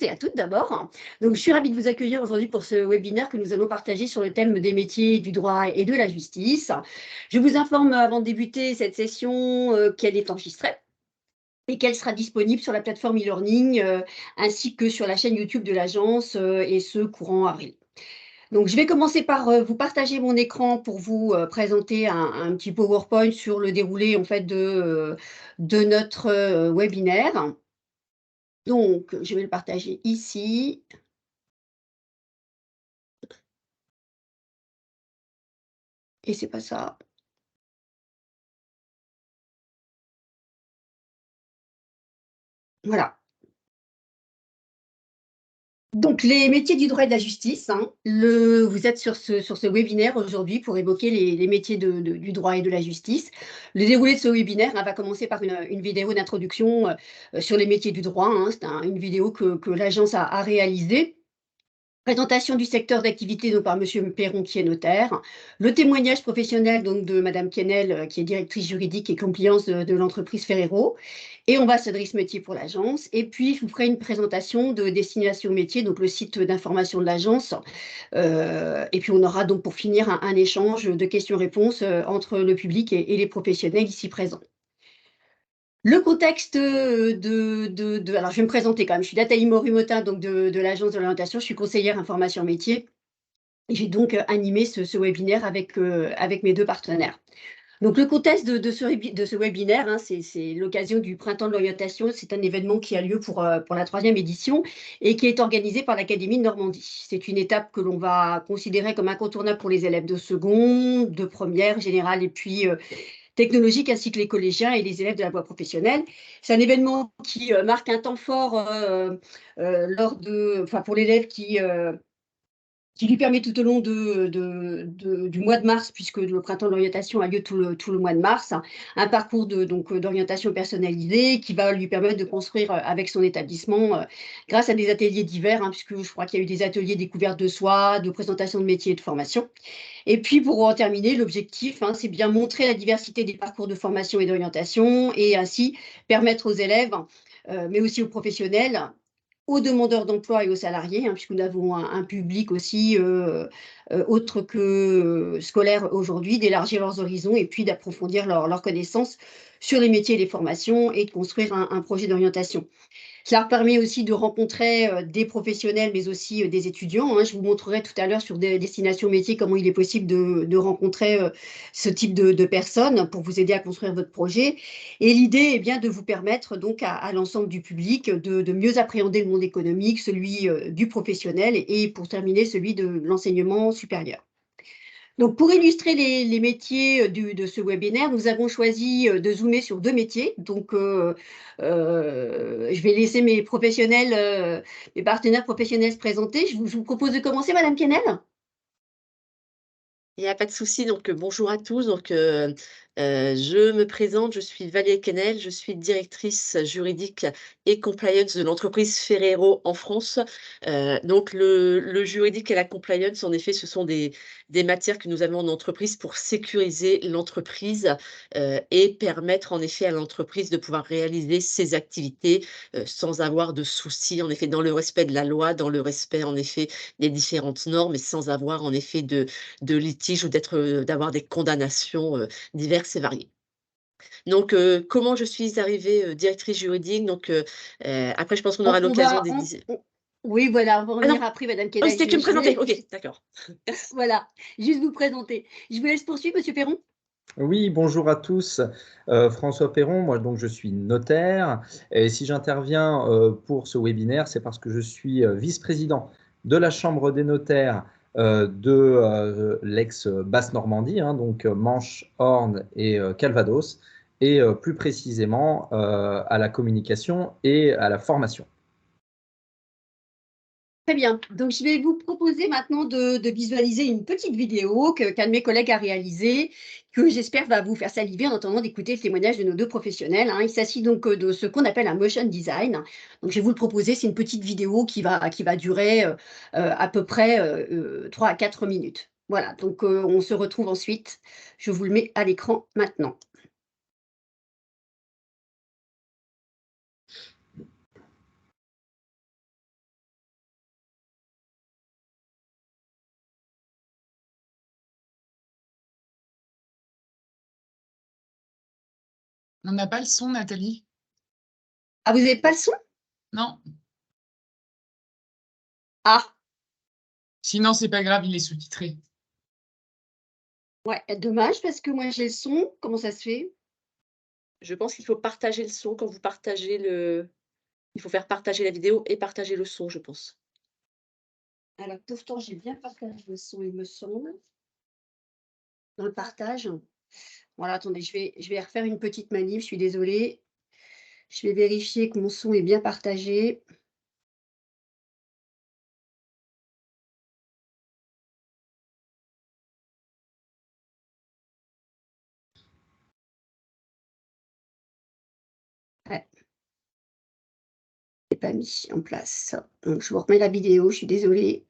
Et à toutes d'abord. Donc, je suis ravie de vous accueillir aujourd'hui pour ce webinaire que nous allons partager sur le thème des métiers du droit et de la justice. Je vous informe avant de débuter cette session qu'elle est enregistrée et qu'elle sera disponible sur la plateforme e-learning ainsi que sur la chaîne YouTube de l'agence et ce courant avril. Donc, je vais commencer par vous partager mon écran pour vous présenter un petit PowerPoint sur le déroulé en fait de notre webinaire. Donc, je vais le partager ici. Et c'est pas ça. Voilà. Donc les métiers du droit et de la justice, hein, vous êtes sur ce webinaire aujourd'hui pour évoquer les métiers du droit et de la justice. Le déroulé de ce webinaire, hein, va commencer par une vidéo d'introduction, sur les métiers du droit, hein. C'est une vidéo que l'agence a réalisée. Présentation du secteur d'activité donc par Monsieur Perron qui est notaire. Le témoignage professionnel donc de Madame Quesnel, qui est directrice juridique et compliance de l'entreprise Ferrero. Et on va s'adresser métier pour l'agence. Et puis je vous ferai une présentation de Destination Métier, donc le site d'information de l'agence. Et puis on aura donc pour finir un échange de questions-réponses entre le public et les professionnels ici présents. Le contexte alors je vais me présenter quand même. Je suis Nathalie Morumotin, donc de l'agence de l'orientation. Je suis conseillère information métier et j'ai donc animé ce webinaire avec mes 2 partenaires. Donc le contexte de ce webinaire, hein, c'est l'occasion du Printemps de l'orientation. C'est un événement qui a lieu pour la 3e édition et qui est organisé par l'Académie de Normandie. C'est une étape que l'on va considérer comme incontournable pour les élèves de seconde, de première, générale et puis technologique, ainsi que les collégiens et les élèves de la voie professionnelle. C'est un événement qui marque un temps fort pour l'élève qui lui permet tout au long du mois de mars, puisque le printemps de l'orientation a lieu tout le mois de mars, hein, un parcours d'orientation personnalisé qui va lui permettre de construire avec son établissement, grâce à des ateliers divers, hein, puisque je crois qu'il y a eu des ateliers découverte de soi, de présentation de métiers et de formation. Et puis pour en terminer, l'objectif, hein, c'est bien montrer la diversité des parcours de formation et d'orientation et ainsi permettre aux élèves, mais aussi aux professionnels, aux demandeurs d'emploi et aux salariés, hein, puisque nous avons un public aussi autre que scolaire aujourd'hui, d'élargir leurs horizons et puis d'approfondir leurs connaissances sur les métiers et les formations et de construire un projet d'orientation. Ça leur permet aussi de rencontrer des professionnels, mais aussi des étudiants, hein. Je vous montrerai tout à l'heure sur des destinations métiers comment il est possible de rencontrer ce type de personnes pour vous aider à construire votre projet. Et l'idée est bien de vous permettre donc à l'ensemble du public de mieux appréhender le monde économique, celui du professionnel et pour terminer celui de l'enseignement supérieur. Donc, pour illustrer les métiers de ce webinaire, nous avons choisi de zoomer sur 2 métiers. Donc, je vais laisser mes partenaires professionnels se présenter. Je vous propose de commencer, Madame Quesnel. Il n'y a pas de souci, donc bonjour à tous. Je me présente, je suis Valérie Quesnel, je suis directrice juridique et compliance de l'entreprise Ferrero en France. Donc le juridique et la compliance, en effet, ce sont des matières que nous avons en entreprise pour sécuriser l'entreprise, et permettre en effet à l'entreprise de pouvoir réaliser ses activités, sans avoir de soucis, en effet, dans le respect de la loi, dans le respect, en effet, des différentes normes et sans avoir, en effet, de litiges ou d'avoir des condamnations, diverses et variées. Comment je suis arrivée, directrice juridique? Après je pense qu'on aura On l'occasion va, des oui, voilà, on va ah revenir non! après, Madame Ah oui, Quesnel. c'était que me Je présenter. voulais OK, juste, d'accord. Merci. voilà, juste vous présenter. Je vous laisse poursuivre, Monsieur Perron. Oui, bonjour à tous. François Perron, moi donc je suis notaire et si j'interviens pour ce webinaire, c'est parce que je suis vice-président de la Chambre des notaires de l'ex-Basse-Normandie, hein, donc Manche, Orne et Calvados, et plus précisément à la communication et à la formation. Très bien. Donc, je vais vous proposer maintenant de visualiser une petite vidéo qu'un de mes collègues a réalisée, que j'espère va vous faire saliver en attendant d'écouter le témoignage de nos 2 professionnels, hein. Il s'agit donc de ce qu'on appelle un motion design. Donc, je vais vous le proposer. C'est une petite vidéo qui va durer à peu près 3 à 4 minutes. Voilà. Donc, on se retrouve ensuite. Je vous le mets à l'écran maintenant. On n'a pas le son, Nathalie? Ah, vous n'avez pas le son? Non. Ah, Sinon, c'est pas grave, il est sous-titré. ouais, dommage parce que moi j'ai le son. Comment ça se fait? Je pense qu'il faut partager le son quand vous partagez le il faut faire partager la vidéo et partager le son, je pense. Alors pourtant j'ai bien partagé le son, il me semble, dans le partage. Voilà, attendez, je vais refaire une petite manip, je suis désolée. Je vais vérifier que mon son est bien partagé. Ouais. C'est pas mis en place. Donc je vous remets la vidéo, je suis désolée.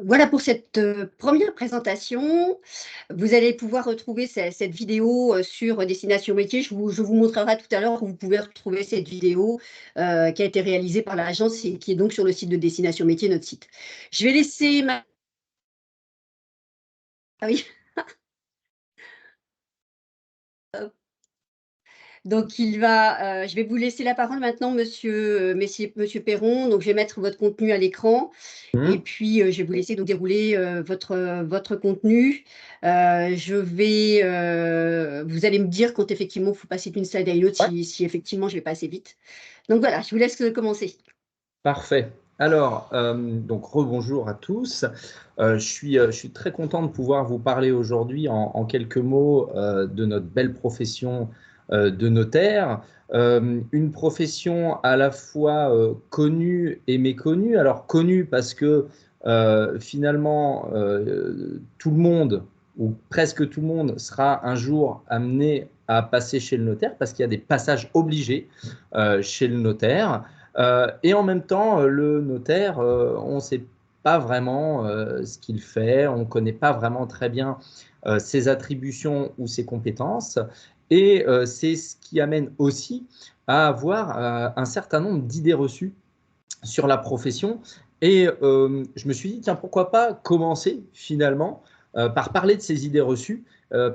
Voilà pour cette, première présentation. Vous allez pouvoir retrouver cette vidéo, sur Destination Métier. Je vous montrerai tout à l'heure où vous pouvez retrouver cette vidéo, qui a été réalisée par l'agence et qui est donc sur le site de Destination Métier, notre site. Je vais laisser ma ah oui, donc je vais vous laisser la parole maintenant monsieur Perron. Donc je vais mettre votre contenu à l'écran. Et puis, je vais vous laisser donc dérouler, votre contenu. Vous allez me dire quand effectivement il faut passer d'une slide à une autre Ouais. si effectivement je vais pas assez vite. Donc voilà, je vous laisse, commencer. Parfait. Alors, donc rebonjour à tous. Je suis très content de pouvoir vous parler aujourd'hui en quelques mots de notre belle profession de notaire. Une profession à la fois connue et méconnue. Alors connue parce que finalement tout le monde ou presque tout le monde sera un jour amené à passer chez le notaire parce qu'il y a des passages obligés chez le notaire. Et en même temps, le notaire, on ne sait pas vraiment ce qu'il fait, on ne connaît pas vraiment très bien ses attributions ou ses compétences. Et c'est ce qui amène aussi à avoir un certain nombre d'idées reçues sur la profession. Et je me suis dit, tiens, pourquoi pas commencer finalement par parler de ces idées reçues,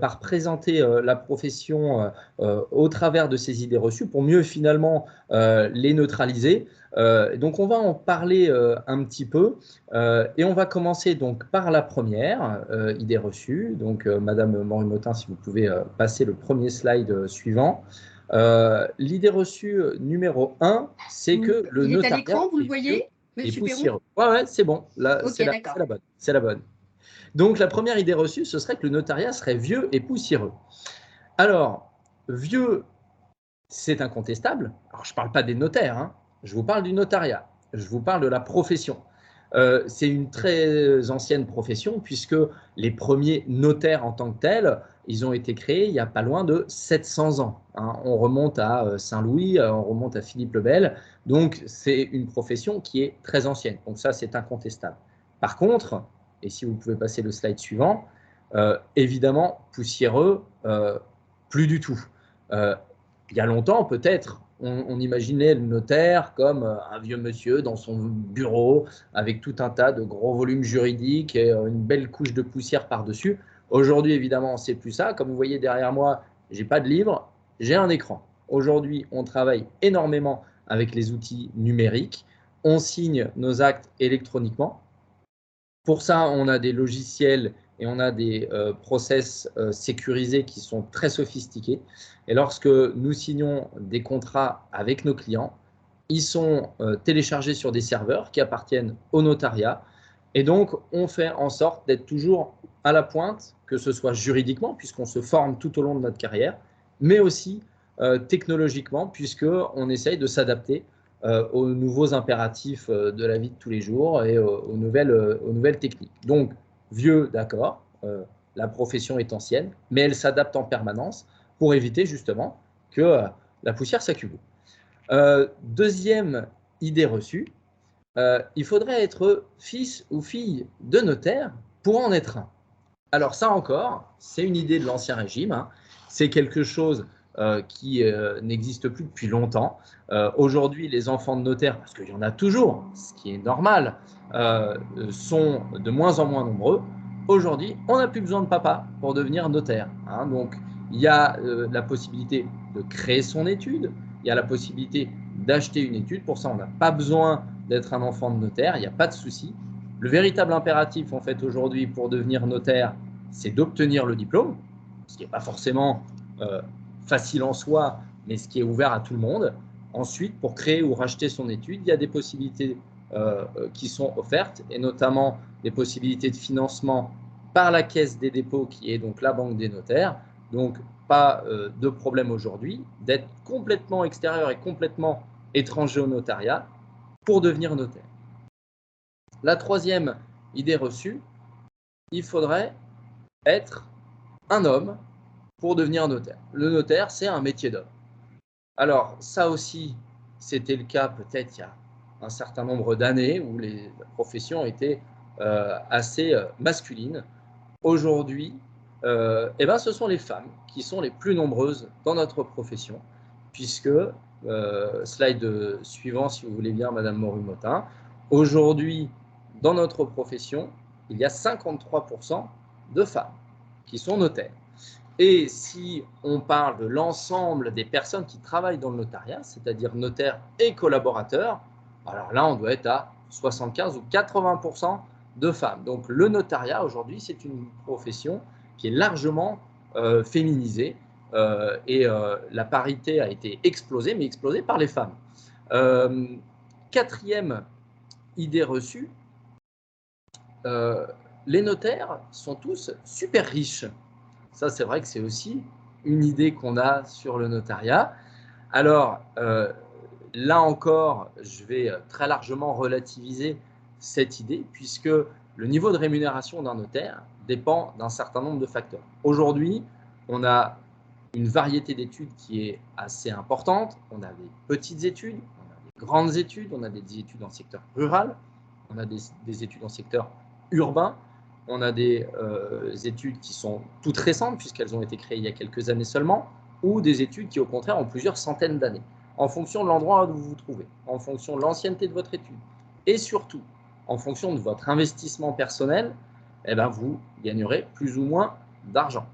par présenter la profession au travers de ces idées reçues pour mieux finalement les neutraliser. Donc on va en parler un petit peu et on va commencer donc par la première idée reçue. Donc Madame Morin-Motin, si vous pouvez passer le premier slide suivant. L'idée reçue numéro 1, c'est que le Il est à notariat l'écran, vous le est vieux voyez, et Monsieur Perron? poussiéreux. Ouais, c'est bon. Là, Ok, c'est d'accord. la bonne. C'est la bonne. Donc, la première idée reçue, ce serait que le notariat serait vieux et poussiéreux. Alors, vieux, c'est incontestable. Alors, je ne parle pas des notaires, hein. Je vous parle du notariat. Je vous parle de la profession. C'est une très ancienne profession puisque les premiers notaires en tant que tels, ils ont été créés il n'y a pas loin de 700 ans. Hein. On remonte à Saint-Louis, on remonte à Philippe le Bel. Donc, c'est une profession qui est très ancienne. Donc, ça, c'est incontestable. Par contre, et si vous pouvez passer le slide suivant, évidemment, poussiéreux, plus du tout. Il y a longtemps, peut-être, on imaginait le notaire comme un vieux monsieur dans son bureau avec tout un tas de gros volumes juridiques et une belle couche de poussière par-dessus. Aujourd'hui, évidemment, c'est plus ça. Comme vous voyez derrière moi, j'ai pas de livre, j'ai un écran. Aujourd'hui, on travaille énormément avec les outils numériques. On signe nos actes électroniquement. Pour ça, on a des logiciels et on a des process sécurisés qui sont très sophistiqués. Et lorsque nous signons des contrats avec nos clients, ils sont téléchargés sur des serveurs qui appartiennent au notariat. Et donc, on fait en sorte d'être toujours à la pointe, que ce soit juridiquement, puisqu'on se forme tout au long de notre carrière, mais aussi technologiquement, puisqu'on essaye de s'adapter aux nouveaux impératifs de la vie de tous les jours et aux nouvelles techniques. Donc, vieux, d'accord, la profession est ancienne, mais elle s'adapte en permanence pour éviter justement que la poussière s'accumule. Deuxième idée reçue, il faudrait être fils ou fille de notaire pour en être un. Alors ça encore, c'est une idée de l'Ancien Régime, hein. C'est quelque chose qui n'existe plus depuis longtemps. Aujourd'hui, les enfants de notaires, parce qu'il y en a toujours, ce qui est normal, sont de moins en moins nombreux. Aujourd'hui, on n'a plus besoin de papa pour devenir notaire, hein. Donc, il y a la possibilité de créer son étude, il y a la possibilité d'acheter une étude. Pour ça, on n'a pas besoin d'être un enfant de notaire, il n'y a pas de souci. Le véritable impératif, en fait, aujourd'hui, pour devenir notaire, c'est d'obtenir le diplôme, ce qui n'est pas forcément facile en soi, mais ce qui est ouvert à tout le monde. Ensuite, pour créer ou racheter son étude, il y a des possibilités qui sont offertes, et notamment des possibilités de financement par la Caisse des dépôts, qui est donc la banque des notaires. Donc, pas de problème aujourd'hui d'être complètement extérieur et complètement étranger au notariat pour devenir notaire. La troisième idée reçue, il faudrait être un homme pour devenir notaire. Le notaire, c'est un métier d'homme. Alors, ça aussi, c'était le cas peut-être il y a un certain nombre d'années où la profession était assez masculine. Aujourd'hui, eh ben, ce sont les femmes qui sont les plus nombreuses dans notre profession, puisque, slide suivant si vous voulez bien, Madame Morin-Motin, aujourd'hui, dans notre profession, il y a 53% de femmes qui sont notaires. Et si on parle de l'ensemble des personnes qui travaillent dans le notariat, c'est-à-dire notaires et collaborateurs, alors là, on doit être à 75 ou 80% de femmes. Donc le notariat, aujourd'hui, c'est une profession qui est largement féminisée et la parité a été explosée, mais explosée par les femmes. Quatrième idée reçue, les notaires sont tous super riches. Ça, c'est vrai que c'est aussi une idée qu'on a sur le notariat. Alors, là encore, je vais très largement relativiser cette idée, puisque le niveau de rémunération d'un notaire dépend d'un certain nombre de facteurs. Aujourd'hui, on a une variété d'études qui est assez importante. On a des petites études, on a des grandes études, on a des études en secteur rural, on a des études en secteur urbain, on a des études qui sont toutes récentes, puisqu'elles ont été créées il y a quelques années seulement, ou des études qui, au contraire, ont plusieurs centaines d'années, en fonction de l'endroit où vous vous trouvez, en fonction de l'ancienneté de votre étude, et surtout, en fonction de votre investissement personnel, eh ben, vous gagnerez plus ou moins d'argent.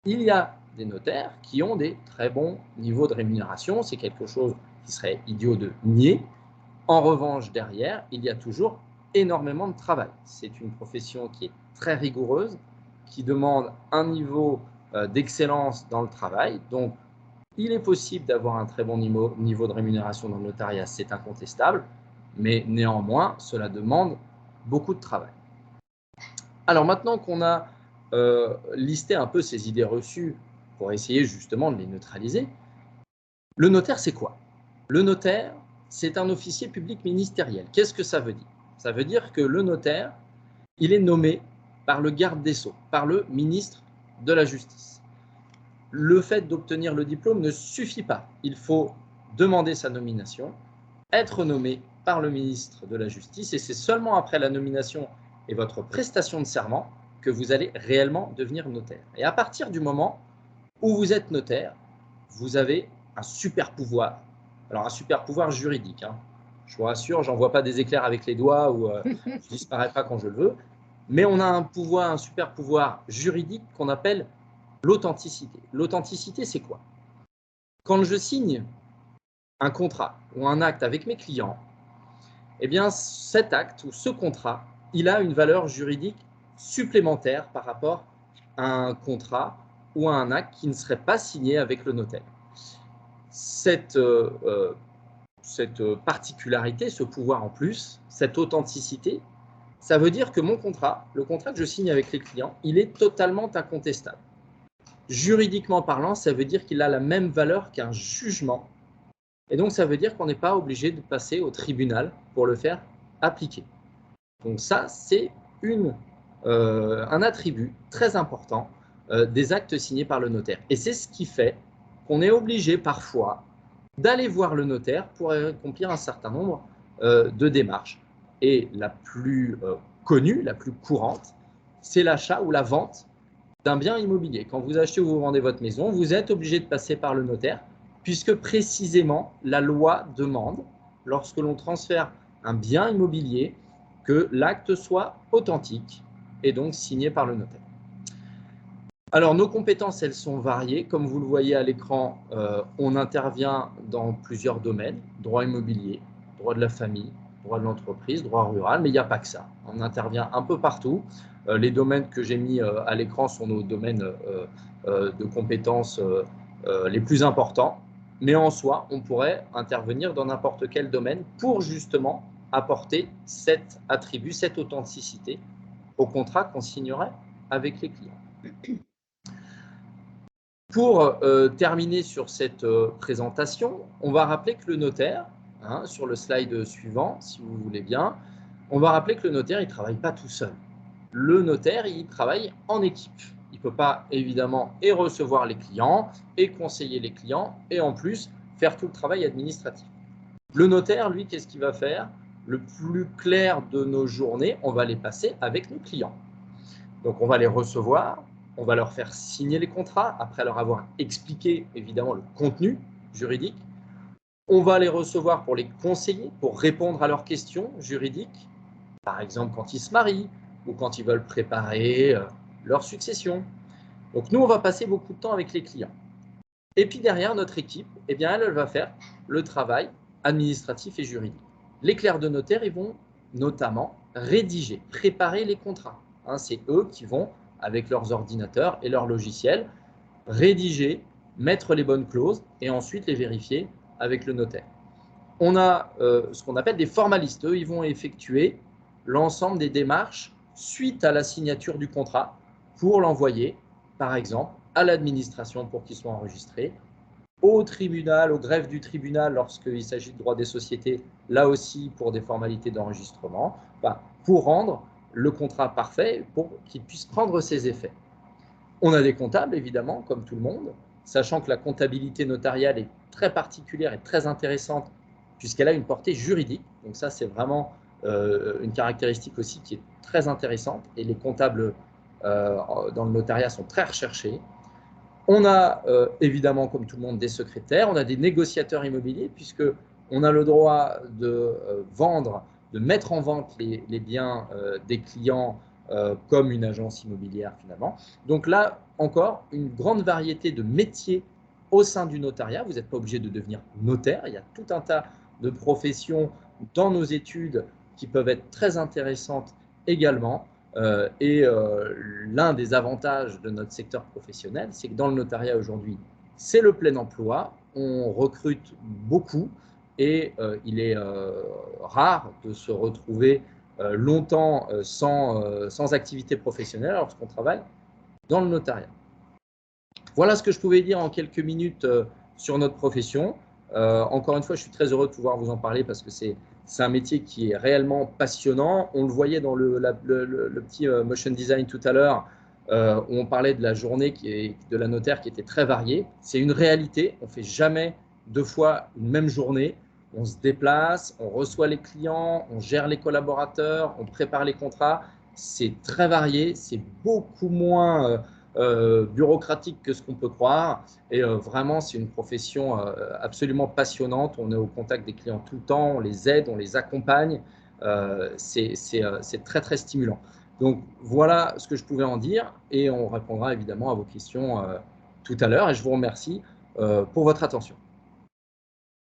Il y a des notaires qui ont des très bons niveaux de rémunération, c'est quelque chose qui serait idiot de nier. En revanche, derrière, il y a toujours énormément de travail. C'est une profession qui est très rigoureuse, qui demande un niveau d'excellence dans le travail. Donc, il est possible d'avoir un très bon niveau de rémunération dans le notariat, c'est incontestable, mais néanmoins, cela demande beaucoup de travail. Alors maintenant qu'on a listé un peu ces idées reçues pour essayer justement de les neutraliser, le notaire, c'est quoi? Le notaire, c'est un officier public ministériel. Qu'est-ce que ça veut dire? Ça veut dire que le notaire, il est nommé par le garde des Sceaux, par le ministre de la Justice. Le fait d'obtenir le diplôme ne suffit pas. Il faut demander sa nomination, être nommé par le ministre de la Justice, et c'est seulement après la nomination et votre prestation de serment que vous allez réellement devenir notaire. Et à partir du moment où vous êtes notaire, vous avez un super pouvoir. Alors un super pouvoir juridique, hein. Je vous rassure, j'en vois pas des éclairs avec les doigts ou je disparais pas quand je le veux, mais on a un super pouvoir juridique qu'on appelle l'authenticité. L'authenticité, c'est quoi? Quand je signe un contrat ou un acte avec mes clients, eh bien cet acte ou ce contrat, il a une valeur juridique supplémentaire par rapport à un contrat ou à un acte qui ne serait pas signé avec le notaire. Cette particularité, ce pouvoir en plus, cette authenticité, ça veut dire que mon contrat, le contrat que je signe avec les clients, il est totalement incontestable. Juridiquement parlant, ça veut dire qu'il a la même valeur qu'un jugement. Et donc, ça veut dire qu'on n'est pas obligé de passer au tribunal pour le faire appliquer. Donc ça, c'est un attribut très important des actes signés par le notaire. Et c'est ce qui fait qu'on est obligé parfois d'aller voir le notaire pour accomplir un certain nombre de démarches. Et la plus connue, la plus courante, c'est l'achat ou la vente d'un bien immobilier. Quand vous achetez ou vous vendez votre maison, vous êtes obligé de passer par le notaire, puisque précisément la loi demande, lorsque l'on transfère un bien immobilier, que l'acte soit authentique et donc signé par le notaire. Alors, nos compétences, elles sont variées. Comme vous le voyez à l'écran, on intervient dans plusieurs domaines, droit immobilier, droit de la famille, droit de l'entreprise, droit rural, mais il n'y a pas que ça. On intervient un peu partout. Les domaines que j'ai mis à l'écran sont nos domaines de compétences les plus importants, mais en soi, on pourrait intervenir dans n'importe quel domaine pour justement apporter cet attribut, cette authenticité au contrat qu'on signerait avec les clients. Pour terminer sur cette présentation, on va rappeler que le notaire, hein, sur le slide suivant, si vous voulez bien, on va rappeler que le notaire, il ne travaille pas tout seul. Le notaire, il travaille en équipe. Il ne peut pas évidemment et recevoir les clients, et conseiller les clients, et en plus faire tout le travail administratif. Le notaire, lui, qu'est-ce qu'il va faire? Le plus clair de nos journées, on va les passer avec nos clients. Donc, on va les recevoir, on va leur faire signer les contrats, après leur avoir expliqué évidemment le contenu juridique. On va les recevoir pour les conseiller, pour répondre à leurs questions juridiques, par exemple quand ils se marient ou quand ils veulent préparer leur succession. Donc, nous, on va passer beaucoup de temps avec les clients. Et puis derrière, notre équipe, eh bien, elle va faire le travail administratif et juridique. Les clercs de notaire, ils vont notamment rédiger, préparer les contrats. Hein, c'est eux qui vont, avec leurs ordinateurs et leurs logiciels, rédiger, mettre les bonnes clauses et ensuite les vérifier avec le notaire. On a ce qu'on appelle des formalistes. Eux, ils vont effectuer l'ensemble des démarches suite à la signature du contrat pour l'envoyer, par exemple, à l'administration pour qu'il soit enregistré, au tribunal, au greffe du tribunal lorsqu'il s'agit de droit des sociétés, là aussi pour des formalités d'enregistrement, enfin, pour rendre le contrat parfait, pour qu'il puisse prendre ses effets. On a des comptables, évidemment, comme tout le monde, sachant que la comptabilité notariale est très particulière et très intéressante puisqu'elle a une portée juridique. Donc ça, c'est vraiment une caractéristique aussi qui est très intéressante et les comptables dans le notariat sont très recherchés. On a évidemment, comme tout le monde, des secrétaires, on a des négociateurs immobiliers puisque on a le droit de vendre, de mettre en vente les biens des clients comme une agence immobilière finalement. Donc là, encore, une grande variété de métiers au sein du notariat. Vous n'êtes pas obligé de devenir notaire. Il y a tout un tas de professions dans nos études qui peuvent être très intéressantes également. L'un des avantages de notre secteur professionnel, c'est que dans le notariat aujourd'hui, c'est le plein emploi. On recrute beaucoup et il est rare de se retrouver longtemps sans activité professionnelle lorsqu'on travaille dans le notariat. Voilà ce que je pouvais dire en quelques minutes sur notre profession. Encore une fois, je suis très heureux de pouvoir vous en parler parce que c'est un métier qui est réellement passionnant. On le voyait dans le petit motion design tout à l'heure, où on parlait de la journée de la notaire qui était très variée. C'est une réalité. On ne fait jamais 2 fois une même journée. On se déplace, on reçoit les clients, on gère les collaborateurs, on prépare les contrats. C'est très varié. C'est beaucoup moins bureaucratique que ce qu'on peut croire. Et vraiment, c'est une profession absolument passionnante. On est au contact des clients tout le temps, on les aide, on les accompagne. C'est très, très stimulant. Donc, voilà ce que je pouvais en dire et on répondra évidemment à vos questions tout à l'heure. Et je vous remercie pour votre attention.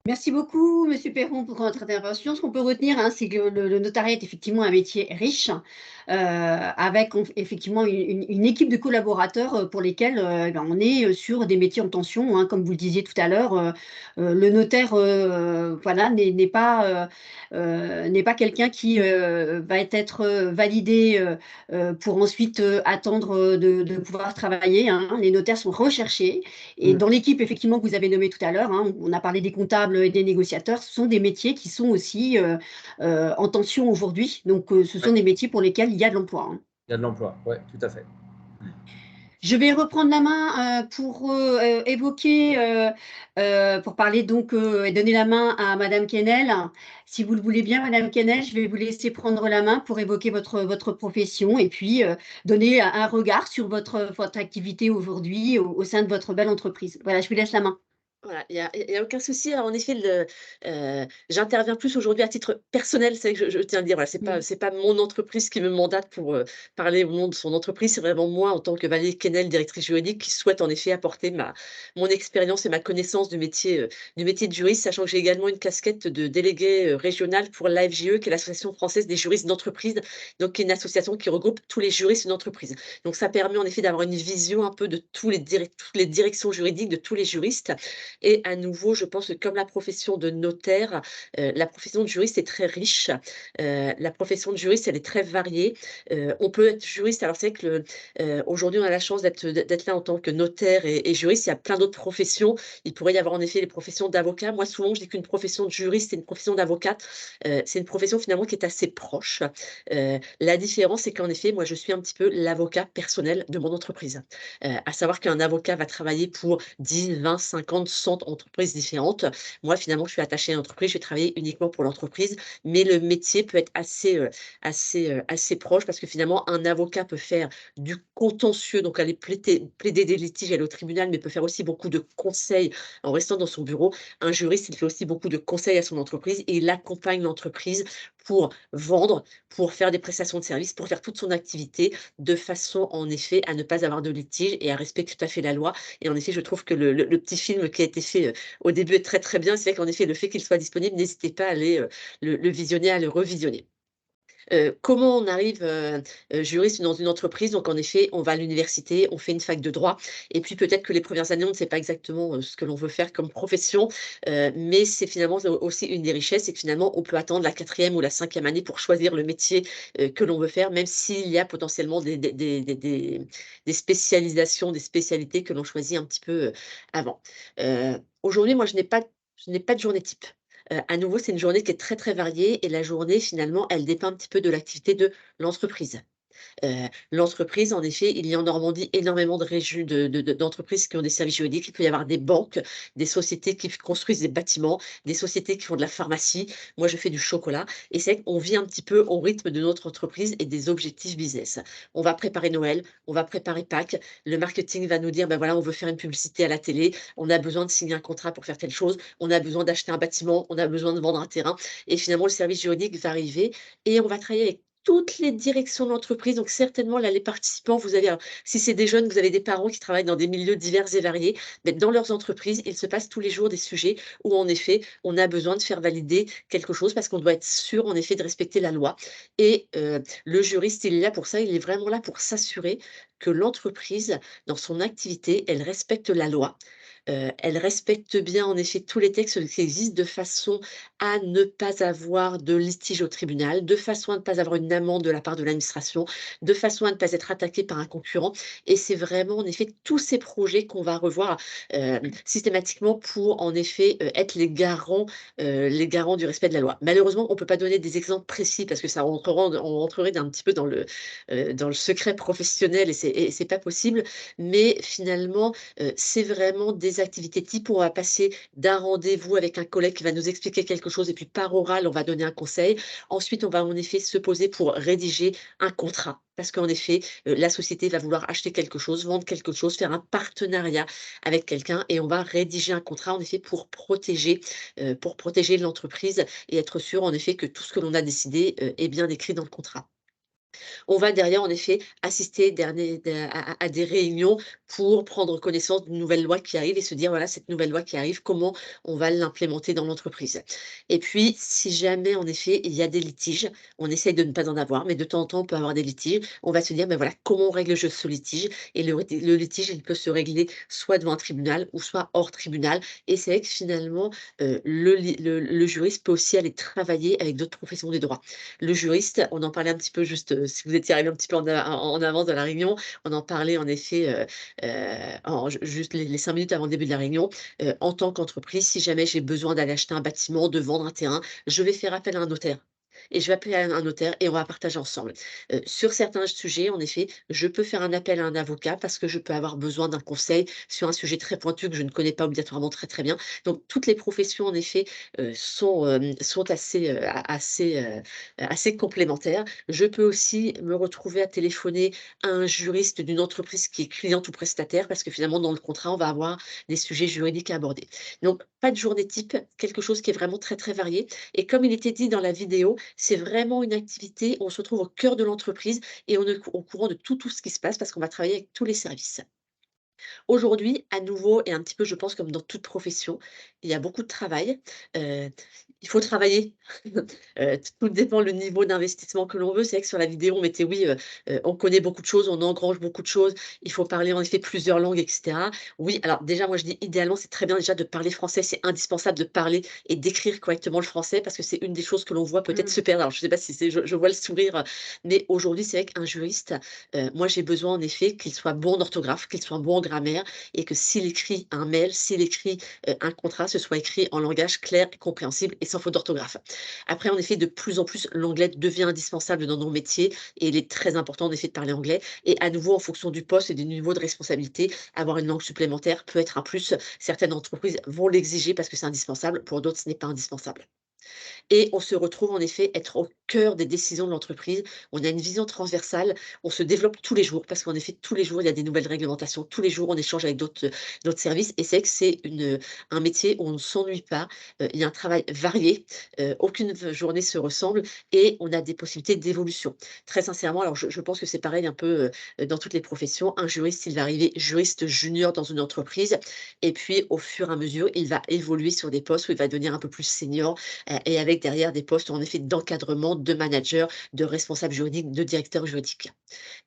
Merci beaucoup, Monsieur Perron, pour votre intervention. Ce qu'on peut retenir, hein, c'est que le notariat est effectivement un métier riche, avec effectivement une équipe de collaborateurs pour lesquels ben, on est sur des métiers en tension, hein, comme vous le disiez tout à l'heure. Le notaire, voilà, n'est pas quelqu'un qui va être validé pour ensuite attendre de pouvoir travailler, hein. Les notaires sont recherchés. Et dans l'équipe, effectivement, que vous avez nommée tout à l'heure, hein, on a parlé des comptables et des négociateurs, ce sont des métiers qui sont aussi en tension aujourd'hui. Donc, ce sont des métiers pour lesquels il y a de l'emploi, hein. Il y a de l'emploi, oui, tout à fait. Je vais reprendre la main pour évoquer, pour parler donc et donner la main à Madame Quesnel. Si vous le voulez bien, Madame Quesnel, je vais vous laisser prendre la main pour évoquer votre profession et puis donner un regard sur votre activité aujourd'hui au sein de votre belle entreprise. Voilà, je vous laisse la main. Voilà, il y a aucun souci. Alors en effet, j'interviens plus aujourd'hui à titre personnel, c'est vrai que je tiens à le dire, voilà, Mmh. c'est pas mon entreprise qui me mandate pour, parler au nom de son entreprise. C'est vraiment moi, en tant que Valérie Quesnel, directrice juridique, qui souhaite en effet apporter mon expérience et ma connaissance du métier de juriste, sachant que j'ai également une casquette de déléguée, régionale pour l'AFJE, qui est l'Association française des juristes d'entreprise, donc qui est une association qui regroupe tous les juristes d'entreprise. Donc ça permet en effet d'avoir une vision un peu de toutes les directions juridiques de tous les juristes. Et à nouveau, je pense que comme la profession de notaire, la profession de juriste est très riche. La profession de juriste, elle est très variée. On peut être juriste, alors c'est vrai que aujourd'hui, on a la chance d'être là en tant que notaire et juriste. Il y a plein d'autres professions. Il pourrait y avoir en effet les professions d'avocat. Moi, souvent, je dis qu'une profession de juriste et une profession d'avocate, c'est une profession finalement qui est assez proche. La différence, c'est qu'en effet, moi, je suis un petit peu l'avocat personnel de mon entreprise. À savoir qu'un avocat va travailler pour 10, 20, 50, 100 entreprises différentes. Moi, finalement, je suis attachée à l'entreprise, je vais travailler uniquement pour l'entreprise, mais le métier peut être assez proche parce que finalement, un avocat peut faire du contentieux, donc aller plaider des litiges, aller au tribunal, mais peut faire aussi beaucoup de conseils en restant dans son bureau. Un juriste, il fait aussi beaucoup de conseils à son entreprise et il accompagne l'entreprise pour vendre, pour faire des prestations de services, pour faire toute son activité de façon, en effet, à ne pas avoir de litige et à respecter tout à fait la loi. Et en effet, je trouve que le petit film qui a été fait au début est très très bien. C'est vrai qu'en effet, le fait qu'il soit disponible, n'hésitez pas à aller le visionner, à le revisionner. Comment on arrive juriste dans une entreprise? Donc en effet, on va à l'université, on fait une fac de droit et puis peut-être que les premières années, on ne sait pas exactement, ce que l'on veut faire comme profession, mais c'est finalement aussi une des richesses, c'est que finalement, on peut attendre la 4e ou la 5e année pour choisir le métier, que l'on veut faire, même s'il y a potentiellement des spécialisations, des spécialités que l'on choisit un petit peu, avant. Aujourd'hui, moi, je n'ai pas de journée type. À nouveau, c'est une journée qui est très, très variée et la journée, finalement, elle dépend un petit peu de l'activité de l'entreprise. L'entreprise, en effet, il y a en Normandie énormément de régions d'entreprises qui ont des services juridiques. Il peut y avoir des banques, des sociétés qui construisent des bâtiments, des sociétés qui font de la pharmacie. Moi, je fais du chocolat et c'est vrai qu'on vit un petit peu au rythme de notre entreprise et des objectifs business. On va préparer Noël, on va préparer Pâques. Le marketing va nous dire, ben voilà, on veut faire une publicité à la télé, on a besoin de signer un contrat pour faire telle chose, on a besoin d'acheter un bâtiment, on a besoin de vendre un terrain et finalement, le service juridique va arriver et on va travailler avec toutes les directions de l'entreprise. Donc certainement, là, les participants, vous avez, alors, si c'est des jeunes, vous avez des parents qui travaillent dans des milieux divers et variés, mais dans leurs entreprises, il se passe tous les jours des sujets où, en effet, on a besoin de faire valider quelque chose parce qu'on doit être sûr, en effet, de respecter la loi. Et le juriste, il est là pour ça, il est vraiment là pour s'assurer que l'entreprise, dans son activité, elle respecte la loi. Elle respecte bien, en effet, tous les textes qui existent de façon à ne pas avoir de litige au tribunal, de façon à ne pas avoir une amende de la part de l'administration, de façon à ne pas être attaqué par un concurrent. Et c'est vraiment, en effet, tous ces projets qu'on va revoir systématiquement pour, en effet, être les garants du respect de la loi. Malheureusement, on ne peut pas donner des exemples précis parce que ça on rentrerait un petit peu dans le secret professionnel et c'est pas possible. Mais finalement, c'est vraiment des activités type où on va passer d'un rendez-vous avec un collègue qui va nous expliquer quelque chose et puis par oral, on va donner un conseil. Ensuite, on va en effet se poser pour rédiger un contrat parce qu'en effet, la société va vouloir acheter quelque chose, vendre quelque chose, faire un partenariat avec quelqu'un et on va rédiger un contrat en effet pour protéger l'entreprise et être sûr en effet que tout ce que l'on a décidé, est bien écrit dans le contrat. On va derrière, en effet, assister à des réunions pour prendre connaissance d'une nouvelle loi qui arrive et se dire, voilà, cette nouvelle loi qui arrive, comment on va l'implémenter dans l'entreprise. Et puis, si jamais, en effet, il y a des litiges, on essaye de ne pas en avoir, mais de temps en temps, on peut avoir des litiges. On va se dire, ben voilà, comment on règle ce litige? Et le litige, il peut se régler soit devant un tribunal ou soit hors tribunal. Et c'est vrai que finalement, le juriste peut aussi aller travailler avec d'autres professions du droit. Le juriste, on en parlait un petit peu juste, si vous étiez arrivé un petit peu en avance de la réunion, on en parlait en effet, en juste les 5 minutes avant le début de la réunion. En tant qu'entreprise, si jamais j'ai besoin d'aller acheter un bâtiment, de vendre un terrain, je vais faire appel à un notaire et je vais appeler un notaire et on va partager ensemble. Sur certains sujets, en effet, je peux faire un appel à un avocat parce que je peux avoir besoin d'un conseil sur un sujet très pointu que je ne connais pas obligatoirement très, très bien. Donc toutes les professions, en effet, sont assez complémentaires. Je peux aussi me retrouver à téléphoner à un juriste d'une entreprise qui est cliente ou prestataire parce que finalement, dans le contrat, on va avoir des sujets juridiques à aborder. Donc, pas de journée type, quelque chose qui est vraiment très, très varié. Et comme il était dit dans la vidéo, c'est vraiment une activité où on se retrouve au cœur de l'entreprise et on est au courant de tout ce qui se passe parce qu'on va travailler avec tous les services. Aujourd'hui, à nouveau et un petit peu, je pense, comme dans toute profession, il y a beaucoup de travail. Heu, il faut travailler. Tout dépend le niveau d'investissement que l'on veut. C'est vrai que sur la vidéo, on mettait oui, on connaît beaucoup de choses, on engrange beaucoup de choses, il faut parler en effet plusieurs langues et cetera. Oui, alors déjà, moi je dis idéalement, c'est très bien déjà de parler français, c'est indispensable de parler et d'écrire correctement le français parce que c'est une des choses que l'on voit peut-être Mmh. se perdre. Alors je ne sais pas si c'est je vois le sourire, mais aujourd'hui, c'est vrai qu'un juriste, moi j'ai besoin en effet qu'il soit bon en orthographe, qu'il soit bon en grammaire et que s'il écrit un mail, s'il écrit, un contrat, ce soit écrit en langage clair, compréhensible et sans faute d'orthographe. Après, en effet, de plus en plus, l'anglais devient indispensable dans nos métiers et il est très important en effet de parler anglais et à nouveau en fonction du poste et du niveau de responsabilité, avoir une langue supplémentaire peut être un plus. Certaines entreprises vont l'exiger parce que c'est indispensable, pour d'autres, ce n'est pas indispensable. Et on se retrouve en effet être au cœur des décisions de l'entreprise. On a une vision transversale, on se développe tous les jours parce qu'en effet, tous les jours, il y a des nouvelles réglementations, tous les jours, on échange avec d'autres services et c'est que c'est un métier où on ne s'ennuie pas. Il y a un travail varié, aucune journée se ressemble et on a des possibilités d'évolution. Très sincèrement, alors je pense que c'est pareil un peu, dans toutes les professions. Un juriste, il va arriver juriste junior dans une entreprise et puis au fur et à mesure, il va évoluer sur des postes où il va devenir un peu plus senior, et avec derrière des postes en effet d'encadrement, de manager, de responsable juridique, de directeur juridique.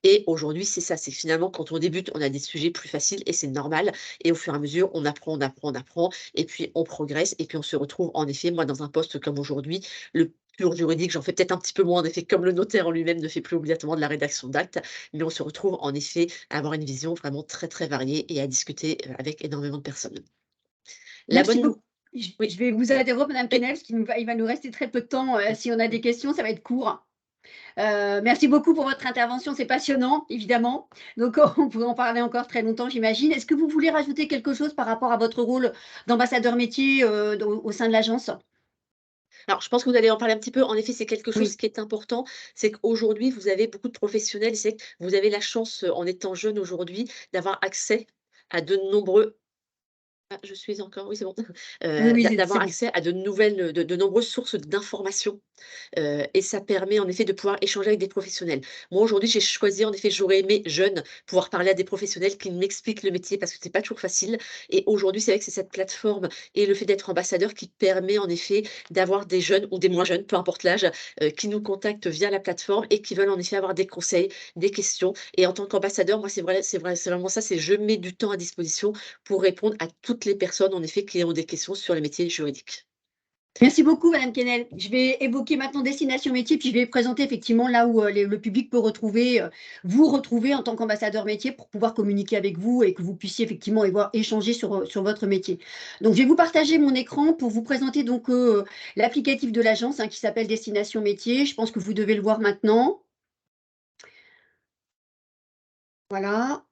Et aujourd'hui, c'est ça, c'est finalement quand on débute, on a des sujets plus faciles et c'est normal. Et au fur et à mesure, on apprend, on apprend, on apprend, et puis on progresse, et puis on se retrouve en effet, moi, dans un poste comme aujourd'hui, le pur juridique, j'en fais peut-être un petit peu moins, en effet, comme le notaire en lui-même ne fait plus obligatoirement de la rédaction d'actes, mais on se retrouve en effet à avoir une vision vraiment très, très variée et à discuter avec énormément de personnes. La Merci bonne nou beaucoup. Je oui, vais vous interrompre, Madame oui. Kennel, parce il va nous rester très peu de temps. Si on a des questions, ça va être court. Merci beaucoup pour votre intervention, c'est passionnant, évidemment. Donc, on pourrait en parler encore très longtemps, j'imagine. Est-ce que vous voulez rajouter quelque chose par rapport à votre rôle d'ambassadeur métier au sein de l'agence? Alors, je pense que vous allez en parler un petit peu. En effet, c'est quelque chose Oui. qui est important, c'est qu'aujourd'hui, vous avez beaucoup de professionnels. C'est que vous avez la chance, en étant jeune aujourd'hui, d'avoir accès à de nombreux je suis encore oui, c'est bon. Oui, oui, c'est D'avoir bon. accès à de nouvelles, de nombreuses sources d'informations, et ça permet en effet de pouvoir échanger avec des professionnels. Moi, aujourd'hui, j'ai choisi en effet, j'aurais aimé, jeune, pouvoir parler à des professionnels qui m'expliquent le métier parce que c'est pas toujours facile et aujourd'hui, c'est vrai que c'est cette plateforme et le fait d'être ambassadeur qui permet en effet d'avoir des jeunes ou des moins jeunes, peu importe l'âge, qui nous contactent via la plateforme et qui veulent en effet avoir des conseils, des questions et en tant qu'ambassadeur, moi, c'est vraiment ça, c'est je mets du temps à disposition pour répondre à toutes les personnes, en effet, qui ont des questions sur les métiers juridiques. Merci beaucoup, Madame Kennel. Je vais évoquer maintenant Destination Métier, puis je vais présenter effectivement là où le public peut retrouver, vous retrouver en tant qu'ambassadeur métier pour pouvoir communiquer avec vous et que vous puissiez effectivement échanger sur votre métier. Donc, je vais vous partager mon écran pour vous présenter donc l'applicatif de l'agence qui s'appelle Destination Métier. Je pense que vous devez le voir maintenant. Voilà.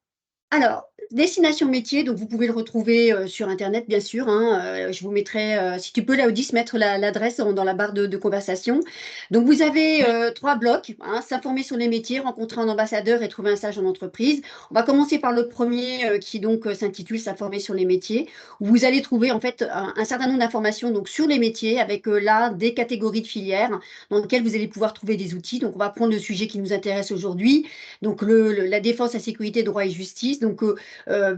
Alors, Destination Métier, donc vous pouvez le retrouver sur internet, bien sûr. Je vous mettrai, si tu peux, Laodice, mettre l'adresse dans la barre de conversation. Donc, vous avez Oui, 3 blocs, s'informer sur les métiers, rencontrer un ambassadeur et trouver un stage en entreprise. On va commencer par le premier qui donc s'intitule S'informer sur les métiers, où vous allez trouver en fait un certain nombre d'informations donc, sur les métiers avec là des catégories de filières dans lesquelles vous allez pouvoir trouver des outils. Donc, on va prendre le sujet qui nous intéresse aujourd'hui, donc la défense, la sécurité, droit et justice. Donc,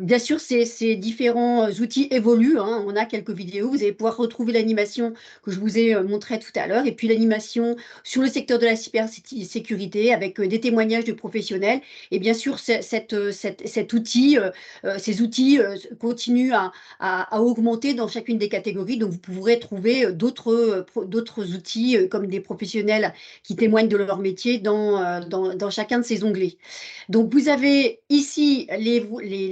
bien sûr, ces différents outils évoluent. On a quelques vidéos. Vous allez pouvoir retrouver l'animation que je vous ai montrée tout à l'heure. Et puis l'animation sur le secteur de la cybersécurité avec des témoignages de professionnels. Et bien sûr, cet outil, ces outils continuent à augmenter dans chacune des catégories. Donc, vous pourrez trouver d'autres outils comme des professionnels qui témoignent de leur métier dans chacun de ces onglets. Donc, vous avez ici les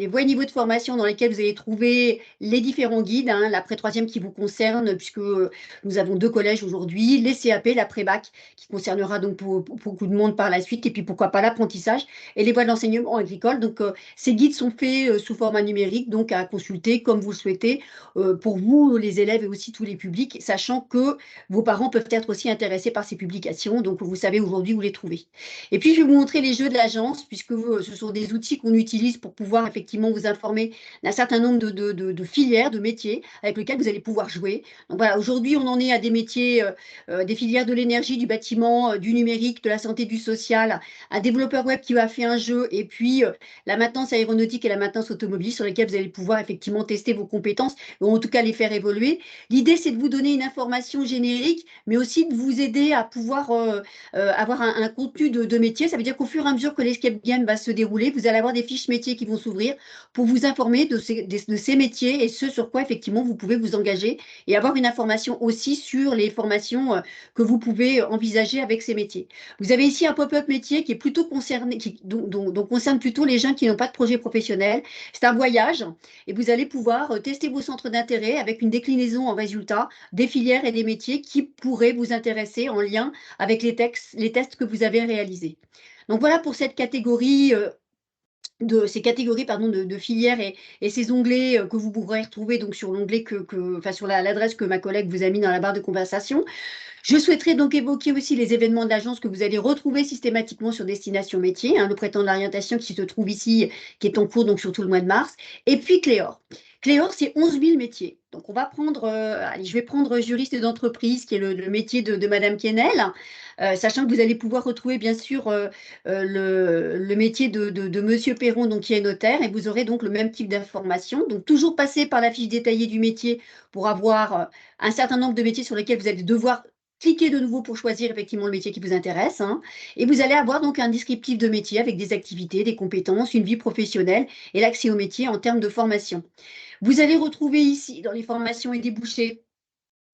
voies et niveaux de formation dans lesquels vous allez trouver les différents guides, l'après-troisième qui vous concerne, puisque nous avons 2 collèges aujourd'hui, les CAP, l'après-bac, qui concernera donc pour beaucoup de monde par la suite, et puis pourquoi pas l'apprentissage, et les voies de l'enseignement agricole. Donc, ces guides sont faits sous format numérique, donc à consulter comme vous le souhaitez, pour vous, les élèves et aussi tous les publics, sachant que vos parents peuvent être aussi intéressés par ces publications, donc vous savez aujourd'hui où les trouver. Et puis, je vais vous montrer les jeux de l'agence, puisque ce sont des outils qu'on utilise pour pouvoir effectivement vous informer d'un certain nombre de filières, de métiers avec lesquels vous allez pouvoir jouer. Donc voilà, aujourd'hui, on en est à des métiers, des filières de l'énergie, du bâtiment, du numérique, de la santé, du social, un développeur web qui va faire un jeu, et puis la maintenance aéronautique et la maintenance automobile sur lesquelles vous allez pouvoir effectivement tester vos compétences, ou en tout cas les faire évoluer. L'idée, c'est de vous donner une information générique, mais aussi de vous aider à pouvoir avoir un contenu de métier. Ça veut dire qu'au fur et à mesure que l'escape game va se dérouler, vous allez avoir des fiches métiers qui vont s'ouvrir pour vous informer de ces métiers et ce sur quoi effectivement vous pouvez vous engager et avoir une information aussi sur les formations que vous pouvez envisager avec ces métiers. Vous avez ici un pop-up métier qui est plutôt concerné, dont concerne plutôt les gens qui n'ont pas de projet professionnel. C'est un voyage et vous allez pouvoir tester vos centres d'intérêt avec une déclinaison en résultats des filières et des métiers qui pourraient vous intéresser en lien avec les tests que vous avez réalisés. Donc voilà pour cette catégorie de filières et ces onglets que vous pourrez retrouver donc sur l'onglet sur l'adresse que ma collègue vous a mis dans la barre de conversation. Je souhaiterais donc évoquer aussi les événements de l'agence que vous allez retrouver systématiquement sur Destination Métier, le printemps de l'orientation qui se trouve ici, qui est en cours donc sur tout le mois de mars, et puis Cléor. Cléor, c'est 11 000 métiers. Donc, on va prendre, allez, je vais prendre juriste d'entreprise, qui est le métier de Madame Quesnel, sachant que vous allez pouvoir retrouver, bien sûr, le métier de Monsieur Perron, donc, qui est notaire, et vous aurez donc le même type d'information. Donc, toujours passer par la fiche détaillée du métier pour avoir un certain nombre de métiers sur lesquels vous allez devoir cliquez de nouveau pour choisir effectivement le métier qui vous intéresse. Hein, et vous allez avoir donc un descriptif de métier avec des activités, des compétences, une vie professionnelle et l'accès au métier en termes de formation. Vous allez retrouver ici, dans les formations et débouchés,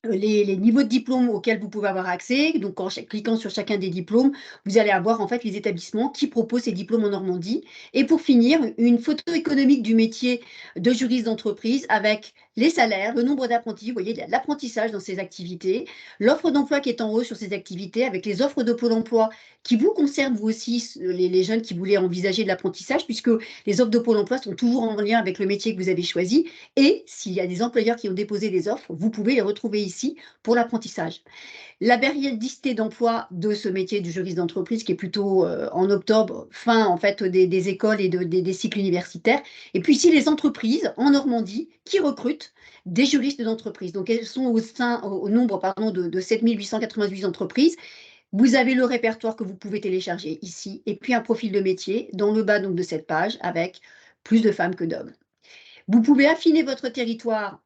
les niveaux de diplôme auxquels vous pouvez avoir accès. Donc, en cliquant sur chacun des diplômes, vous allez avoir en fait les établissements qui proposent ces diplômes en Normandie. Et pour finir, une photo économique du métier de juriste d'entreprise avec les salaires, le nombre d'apprentis. Vous voyez, il y a de l'apprentissage dans ces activités, l'offre d'emploi qui est en haut sur ces activités, avec les offres de Pôle emploi qui vous concernent, vous aussi, les jeunes qui voulaient envisager de l'apprentissage, puisque les offres de Pôle emploi sont toujours en lien avec le métier que vous avez choisi. Et s'il y a des employeurs qui ont déposé des offres, vous pouvez les retrouver ici pour l'apprentissage. La périodicité d'emploi de ce métier du juriste d'entreprise, qui est plutôt en octobre, fin en fait des écoles et des cycles universitaires. Et puis ici, les entreprises en Normandie qui recrutent des juristes d'entreprise. Donc, elles sont au nombre de 7 898 entreprises. Vous avez le répertoire que vous pouvez télécharger ici, et puis un profil de métier dans le bas donc, de cette page avec plus de femmes que d'hommes. Vous pouvez affiner votre territoire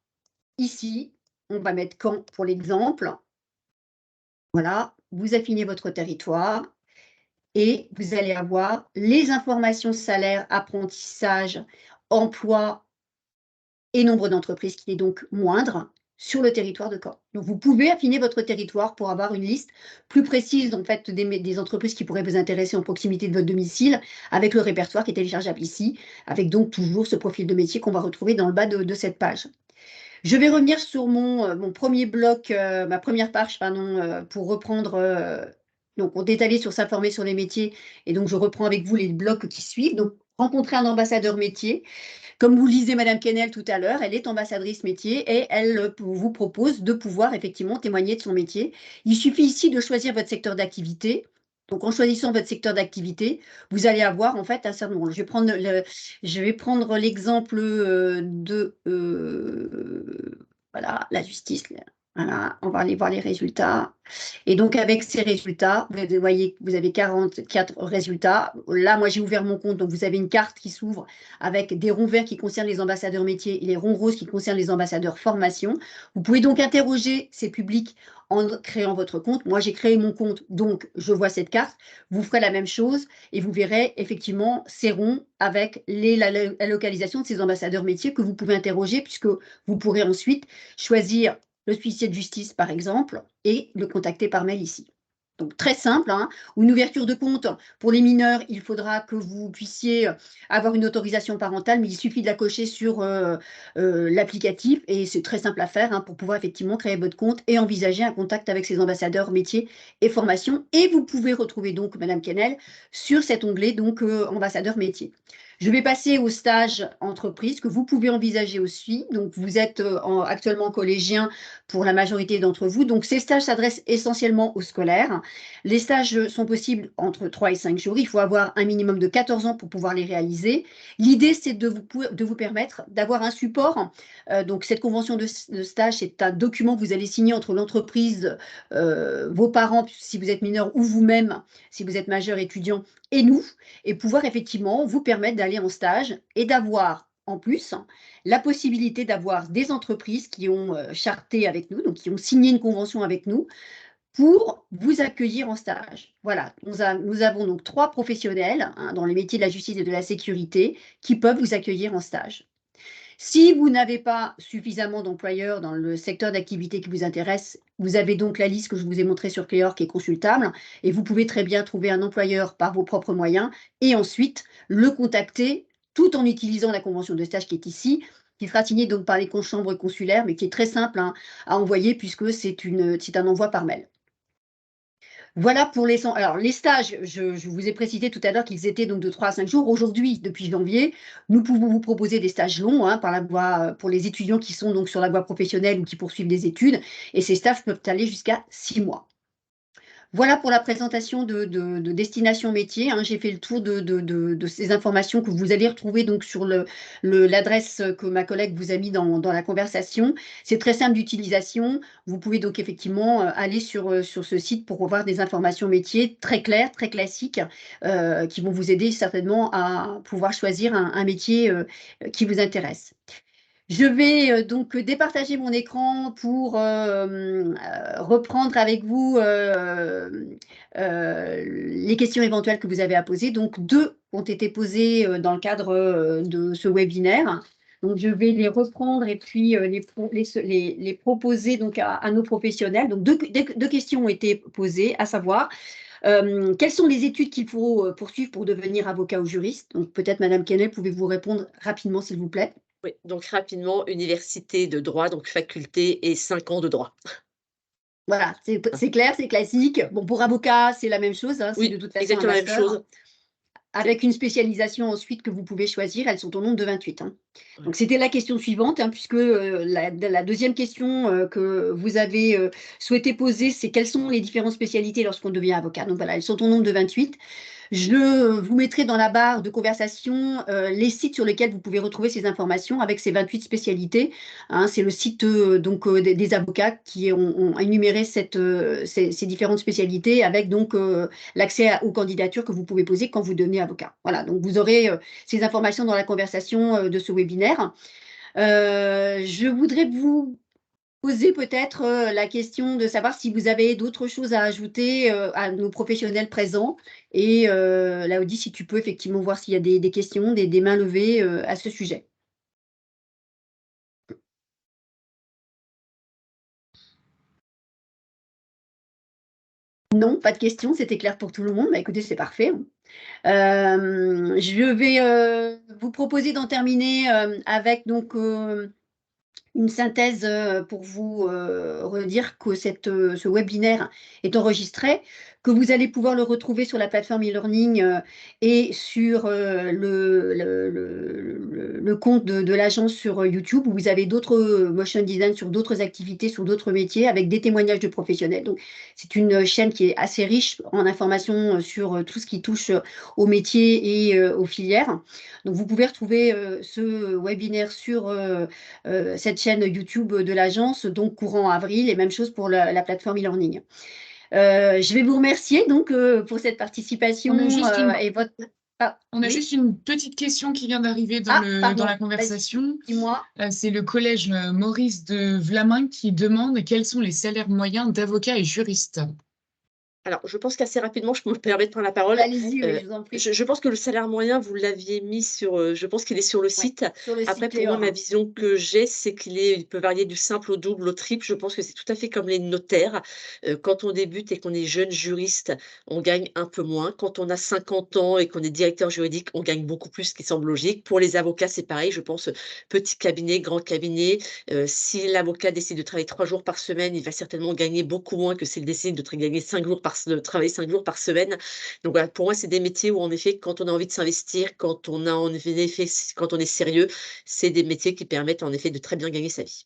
ici. On va mettre Caen pour l'exemple. Voilà, vous affinez votre territoire et vous allez avoir les informations salaire, apprentissage, emploi et nombre d'entreprises qui est donc moindre sur le territoire de Caen. Donc, vous pouvez affiner votre territoire pour avoir une liste plus précise en fait, des entreprises qui pourraient vous intéresser en proximité de votre domicile avec le répertoire qui est téléchargeable ici, avec donc toujours ce profil de métier qu'on va retrouver dans le bas de cette page. Je vais revenir sur mon premier bloc, ma première page, pardon, pour reprendre. Donc, on est allé sur s'informer sur les métiers et donc je reprends avec vous les blocs qui suivent. Donc, rencontrer un ambassadeur métier. Comme vous le lisez Madame Quesnel tout à l'heure, elle est ambassadrice métier et elle vous propose de pouvoir effectivement témoigner de son métier. Il suffit ici de choisir votre secteur d'activité. Donc, en choisissant votre secteur d'activité, vous allez avoir en fait un certain nombre. Je vais prendre l'exemple de voilà, la justice. Voilà, on va aller voir les résultats. Et donc, avec ces résultats, vous voyez que vous avez 44 résultats. Là, moi, j'ai ouvert mon compte. Donc, vous avez une carte qui s'ouvre avec des ronds verts qui concernent les ambassadeurs métiers et les ronds roses qui concernent les ambassadeurs formation. Vous pouvez donc interroger ces publics en créant votre compte. Moi, j'ai créé mon compte, donc je vois cette carte. Vous ferez la même chose et vous verrez effectivement ces ronds avec la localisation de ces ambassadeurs métiers que vous pouvez interroger puisque vous pourrez ensuite choisir le huissier de justice, par exemple, et le contacter par mail ici. Donc, très simple, hein. Une ouverture de compte pour les mineurs, il faudra que vous puissiez avoir une autorisation parentale, mais il suffit de la cocher sur l'applicatif et c'est très simple à faire hein, pour pouvoir effectivement créer votre compte et envisager un contact avec ces ambassadeurs métiers et formation. Et vous pouvez retrouver donc Madame Quesnel sur cet onglet donc ambassadeur métier. Je vais passer au stage entreprise que vous pouvez envisager aussi. Donc, vous êtes actuellement collégien pour la majorité d'entre vous. Donc, ces stages s'adressent essentiellement aux scolaires. Les stages sont possibles entre 3 et 5 jours. Il faut avoir un minimum de 14 ans pour pouvoir les réaliser. L'idée, c'est de vous permettre d'avoir un support. Donc, cette convention de stage, c'est un document que vous allez signer entre l'entreprise, vos parents, si vous êtes mineur, ou vous-même, si vous êtes majeur étudiant, et nous, et pouvoir effectivement vous permettre d'aller en stage et d'avoir en plus la possibilité d'avoir des entreprises qui ont charté avec nous, donc qui ont signé une convention avec nous pour vous accueillir en stage. Voilà, nous avons donc 3 professionnels hein, dans les métiers de la justice et de la sécurité qui peuvent vous accueillir en stage. Si vous n'avez pas suffisamment d'employeurs dans le secteur d'activité qui vous intéresse, vous avez donc la liste que je vous ai montrée sur Cléor qui est consultable et vous pouvez très bien trouver un employeur par vos propres moyens et ensuite le contacter tout en utilisant la convention de stage qui est ici, qui sera signée donc par les chambres consulaires, mais qui est très simple hein, à envoyer puisque c'est un envoi par mail. Voilà pour les... Alors, les stages, je vous ai précisé tout à l'heure qu'ils étaient donc de 3 à 5 jours. Aujourd'hui, depuis janvier, nous pouvons vous proposer des stages longs hein, par la voie, pour les étudiants qui sont donc sur la voie professionnelle ou qui poursuivent des études. Et ces stages peuvent aller jusqu'à 6 mois. Voilà pour la présentation de Destination Métier. Hein. J'ai fait le tour de ces informations que vous allez retrouver donc sur l'adresse que ma collègue vous a mis dans la conversation. C'est très simple d'utilisation. Vous pouvez donc effectivement aller sur ce site pour voir des informations métiers très claires, très classiques, qui vont vous aider certainement à pouvoir choisir un métier qui vous intéresse. Je vais donc départager mon écran pour reprendre avec vous les questions éventuelles que vous avez à poser. Donc, 2 ont été posées dans le cadre de ce webinaire. Donc, je vais les reprendre et puis les proposer donc à nos professionnels. Donc, deux questions ont été posées, à savoir quelles sont les études qu'il faut poursuivre pour devenir avocat ou juriste? Donc, peut-être, Madame Kennel, pouvez-vous répondre rapidement, s'il vous plaît? Oui, donc rapidement, université de droit, donc faculté et 5 ans de droit. Voilà, c'est clair, c'est classique. Bon, pour avocat, c'est la même chose, hein, c'est de Oui, toute façon un exactement la même master, chose. avec une spécialisation ensuite que vous pouvez choisir. Elles sont au nombre de 28. Hein. Ouais. Donc, c'était la question suivante, hein, puisque la deuxième question que vous avez souhaité poser, c'est quelles sont les différentes spécialités lorsqu'on devient avocat. Donc, voilà, elles sont au nombre de 28. Je vous mettrai dans la barre de conversation les sites sur lesquels vous pouvez retrouver ces informations avec ces 28 spécialités. Hein, c'est le site des avocats qui ont énuméré ces différentes spécialités avec donc l'accès aux candidatures que vous pouvez poser quand vous devenez avocat. Voilà, donc vous aurez ces informations dans la conversation de ce webinaire. Je voudrais vous poser peut-être la question de savoir si vous avez d'autres choses à ajouter à nos professionnels présents. Et Laodie, si tu peux effectivement voir s'il y a des questions, des mains levées à ce sujet. Non, pas de questions, c'était clair pour tout le monde. Bah, écoutez, c'est parfait. Je vais vous proposer d'en terminer avec donc une synthèse pour vous redire que ce webinaire est enregistré, que vous allez pouvoir le retrouver sur la plateforme e-learning et sur le compte de l'agence sur YouTube, où vous avez d'autres motion design sur d'autres activités, sur d'autres métiers, avec des témoignages de professionnels. Donc, c'est une chaîne qui est assez riche en informations sur tout ce qui touche aux métiers et aux filières. Donc, vous pouvez retrouver ce webinaire sur cette chaîne YouTube de l'agence, donc courant avril, et même chose pour la plateforme e-learning. Je vais vous remercier donc pour cette participation et votre. On a Oui. juste une petite question qui vient d'arriver dans la conversation. Dis-moi. C'est le collège Maurice de Vlaminck qui demande quels sont les salaires moyens d'avocats et juristes. Alors, je pense qu'assez rapidement, je peux me permettre de prendre la parole. Allez-y, oui, je vous en prie. Je pense que le salaire moyen, vous l'aviez mis sur, je pense qu'il est sur le site. Sur le Après, site pour moi, ma Léora. vision que j'ai, c'est il peut varier du simple au double, au triple. Je pense que c'est tout à fait comme les notaires. Quand on débute et qu'on est jeune juriste, on gagne un peu moins. Quand on a 50 ans et qu'on est directeur juridique, on gagne beaucoup plus, ce qui semble logique. Pour les avocats, c'est pareil. Je pense petit cabinet, grand cabinet. Si l'avocat décide de travailler 3 jours par semaine, il va certainement gagner beaucoup moins que s'il décide de travailler 5 jours par semaine. Donc voilà, pour moi, c'est des métiers où en effet, quand on a envie de s'investir, quand on est sérieux, c'est des métiers qui permettent en effet de très bien gagner sa vie.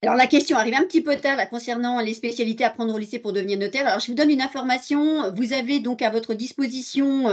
Alors, la question arrive un petit peu tard là, concernant les spécialités à prendre au lycée pour devenir notaire. Alors, je vous donne une information. Vous avez donc à votre disposition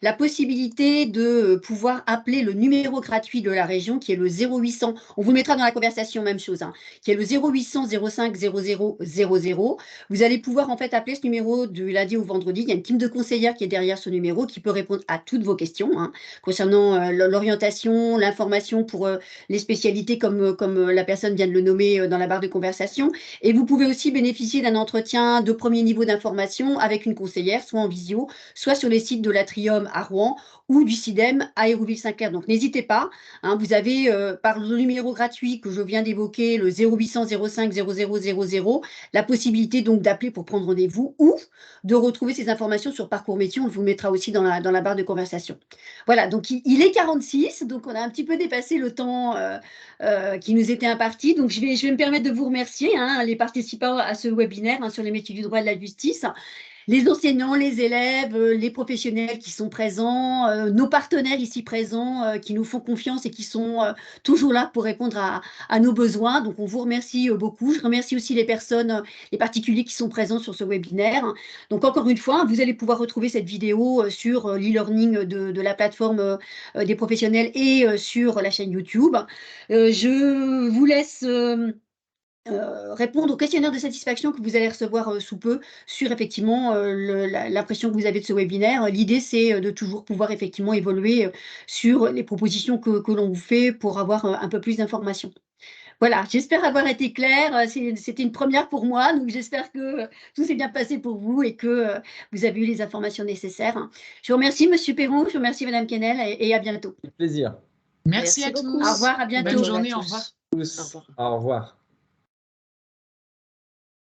la possibilité de pouvoir appeler le numéro gratuit de la région, qui est le 0800. On vous le mettra dans la conversation, même chose, hein, qui est le 0800 05 00 00. Vous allez pouvoir en fait appeler ce numéro du lundi au vendredi. Il y a une team de conseillères qui est derrière ce numéro qui peut répondre à toutes vos questions hein, concernant l'orientation, l'information pour les spécialités comme la personne vient de le nommer dans la barre de conversation. Et vous pouvez aussi bénéficier d'un entretien de premier niveau d'information avec une conseillère, soit en visio, soit sur les sites de l'Atrium à Rouen ou du CIDEM à Hérouville-Saint-Clair. Donc n'hésitez pas, hein, vous avez par le numéro gratuit que je viens d'évoquer, le 0800 05 0000, la possibilité donc d'appeler pour prendre rendez-vous ou de retrouver ces informations sur Parcours Métier. On vous mettra aussi dans la barre de conversation. Voilà, donc il est 46, donc on a un petit peu dépassé le temps qui nous était imparti. Donc, je vais me permettre de vous remercier, hein, les participants à ce webinaire hein, sur les métiers du droit et de la justice. les enseignants, les élèves, les professionnels qui sont présents, nos partenaires ici présents qui nous font confiance et qui sont toujours là pour répondre à nos besoins. Donc, on vous remercie beaucoup. Je remercie aussi les personnes, les particuliers qui sont présents sur ce webinaire. Donc, encore une fois, vous allez pouvoir retrouver cette vidéo sur l'e-learning de la plateforme des professionnels et sur la chaîne YouTube. Je vous laisse répondre au questionnaire de satisfaction que vous allez recevoir sous peu sur effectivement l'impression que vous avez de ce webinaire. L'idée, c'est de toujours pouvoir effectivement évoluer sur les propositions que l'on vous fait pour avoir un peu plus d'informations. Voilà, j'espère avoir été claire. C'était une première pour moi, donc j'espère que tout s'est bien passé pour vous et que vous avez eu les informations nécessaires. Je vous remercie, Monsieur Perron, je vous remercie, Madame Quesnel, et à bientôt. Plaisir. Merci à beaucoup. tous. Au revoir, à bientôt. Bonne journée, à au revoir. tous. Au revoir. Au revoir.